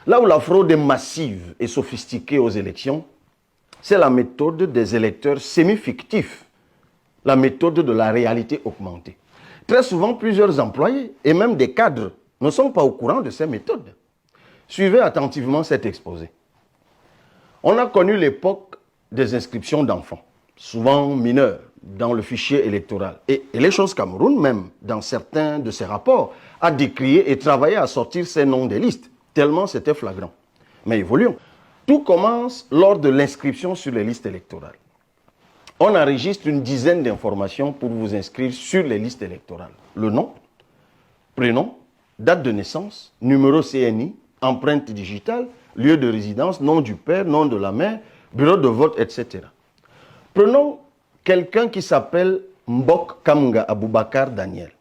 Là où la fraude est massive et sophistiquée aux élections, c'est la méthode des électeurs semi-fictifs, la méthode de la réalité augmentée. Très souvent, plusieurs employés et même des cadres ne sont pas au courant de ces méthodes. Suivez attentivement cet exposé. On a connu l'époque des inscriptions d'enfants, souvent mineurs, dans le fichier électoral. Et les choses Cameroun, même dans certains de ses rapports, a décrié et travaillé à sortir ces noms des listes, tellement c'était flagrant. Mais évoluons. Tout commence lors de l'inscription sur les listes électorales. On enregistre une dizaine d'informations pour vous inscrire sur les listes électorales. Le nom, prénom, date de naissance, numéro CNI, empreinte digitale, lieu de résidence, nom du père, nom de la mère, bureau de vote, etc. Prenons quelqu'un qui s'appelle Mbok Kamga Aboubakar Daniel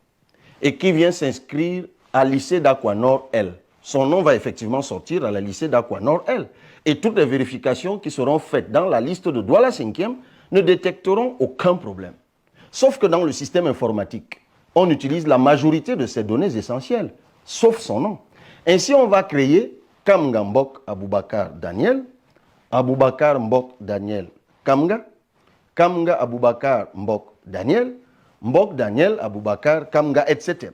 et qui vient s'inscrire à lycée d'Aquanor L. Son nom va effectivement sortir à la lycée d'Aquanor L. Et toutes les vérifications qui seront faites dans la liste de Douala 5e ne détecteront aucun problème. Sauf que dans le système informatique, on utilise la majorité de ces données essentielles, sauf son nom. Ainsi, on va créer Kamga Mbok Aboubakar Daniel, Aboubakar Mbok Daniel Kamga, Kamga Aboubakar Mbok Daniel, Mbok Daniel Aboubakar Kamga, etc.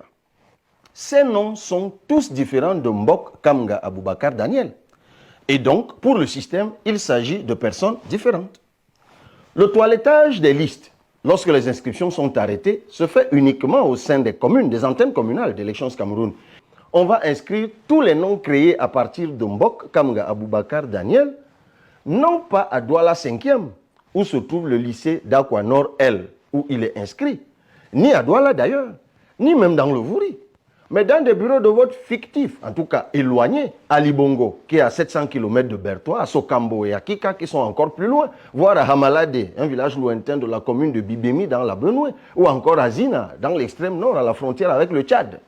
Ces noms sont tous différents de Mbok Kamga Aboubakar Daniel. Et donc, pour le système, il s'agit de personnes différentes. Le toilettage des listes, lorsque les inscriptions sont arrêtées, se fait uniquement au sein des communes, des antennes communales d'Élections Cameroun. On va inscrire tous les noms créés à partir de Mbok Kamga Aboubakar Daniel, non pas à Douala 5e, où se trouve le lycée d'Aquanor L, où il est inscrit, ni à Douala d'ailleurs, ni même dans le Vouri, mais dans des bureaux de vote fictifs, en tout cas éloignés, à Libongo, qui est à 700 km de Bertois, à Sokambo et à Kika, qui sont encore plus loin, voire à Hamalade, un village lointain de la commune de Bibémi dans la Benoué, ou encore à Zina, dans l'extrême nord, à la frontière avec le Tchad.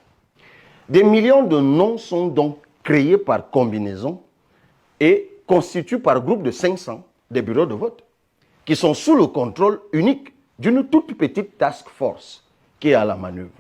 Des millions de noms sont donc créés par combinaison et constituent par groupe de 500 des bureaux de vote, qui sont sous le contrôle unique d'une toute petite task force qui est à la manœuvre.